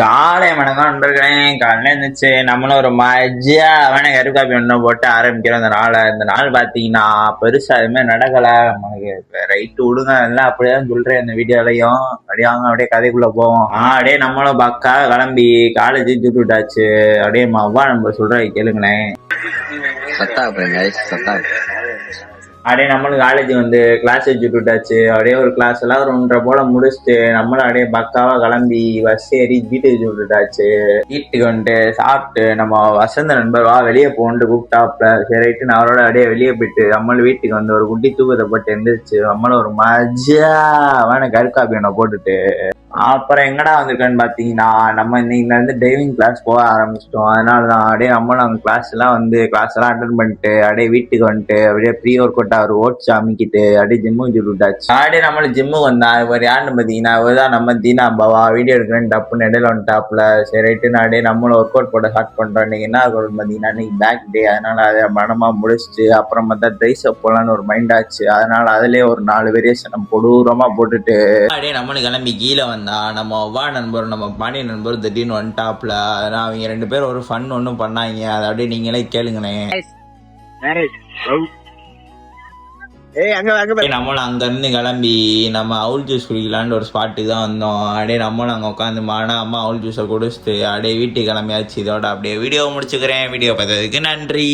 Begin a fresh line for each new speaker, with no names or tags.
காலை வணக்கம் நண்பர்களேன். காலையில இருந்துச்சு நம்மளும் ஒரு மஜ்ஜா கருக்காப்பி ஒன்று போட்டு ஆரம்பிக்கிறோம். இந்த நாள் பார்த்தீங்கன்னா பெருசா எதுவுமே நடக்கல. நமக்கு ரைட்டு விடுங்க எல்லாம் அப்படியே சொல்றேன் இந்த வீடியோலையும். அப்படியாங்க அப்படியே கதைக்குள்ள போவோம். அப்படியே நம்மளும் பக்கா கிளம்பி காலேஜ் தூட்டு விட்டாச்சு. அப்படியே அவ்வா நம்ம சொல்ற கேளுங்களேன். அப்படியே நம்மளும் காலேஜ் வந்து கிளாஸ் வச்சு விட்டாச்சு. அப்படியே ஒரு கிளாஸ் எல்லாம் ஒரு 1:30 போல முடிச்சுட்டு நம்மளும் அப்படியே பக்காவா கிளம்பி பஸ் ஏறி வீட்டுக்கு விட்டுட்டாச்சு. வீட்டுக்கு வந்துட்டு சாப்பிட்டு நம்ம வசந்த நண்பர் வா வெளியே போன்ட்டு கூப்பிட்டாப்ல. சரிட்டு நான் அவரோட அப்படியே வெளியே போயிட்டு நம்மளும் வீட்டுக்கு வந்து ஒரு குட்டி தூக்கத்தை போட்டு எந்திரிச்சு நம்மளும் ஒரு மஜாவான கருக்காப்பி ஒன்றை போட்டுட்டு அப்புறம் எங்கடா வந்திருக்கேன்னு பார்த்தீங்கன்னா நம்ம இன்னைக்கு வந்து டிரைவிங் கிளாஸ் போக ஆரம்பிச்சிட்டோம். அதனால தான் அப்படியே நம்மளும் அந்த கிளாஸ் எல்லாம் அட்டன் பண்ணிட்டு அப்படியே வீட்டுக்கு வந்துட்டு அப்படியே ப்ரீ ஒர்க் அவுட் அவர் ஓட்ஸ் அமைக்கிட்டு அப்படியே ஜிம்முக்கு விட்டாச்சு. அப்படியே நம்மளும் ஜிம்முக்கு வந்தா இவர் யாருன்னு பார்த்தீங்கன்னா இவர்தான் நம்ம தீனா பாவா. வீடியோ எடுக்கிறேன்னு டப்புன்னு இடையில வந்துட்டாப்ல. சரி ரைட்டு நான் அப்படியே நம்மளும் ஒர்க் அவுட் போட ஸ்டார்ட் பண்றோம். இன்னைக்கு என்ன ஒர்க் பார்த்தீங்கன்னா இன்னைக்கு பேக் டே. அதனால அதை மனமா முடிச்சுட்டு அப்புறம் பார்த்தா ட்ரைஸ் அப் போலான்னு ஒரு மைண்ட் ஆச்சு. அதனால அதுலயே ஒரு 4 வேரியேஷன் நம்ம கொடூரமா போட்டுட்டு அப்படியே நம்மளுக்கு கிளம்பி கீழே நம்ம வா நண்பர் நம்ம பாண்டிய நண்பர் திடீர்னு வந்துட்டாப்ல. அதனால் அவங்க 2 பேரும் ஒரு ஃபன் ஒன்றும் பண்ணாங்க. அதை அப்படியே நீங்களே கேளுங்கண்ணே. நம்மளும் அங்க இருந்து கிளம்பி நம்ம அவுல் ஜூஸ் குடிக்கலான்னு ஒரு ஸ்பாட்டுக்கு தான் வந்தோம். அப்படியே நம்மளும் அங்கே உட்காந்து அம்மா அவுல் ஜூஸை குடிச்சிட்டு அப்படியே வீட்டுக்கு கிளம்பியாச்சு. இதோட அப்படியே வீடியோ முடிச்சுக்கிறேன். வீடியோ பார்த்ததுக்கு நன்றி.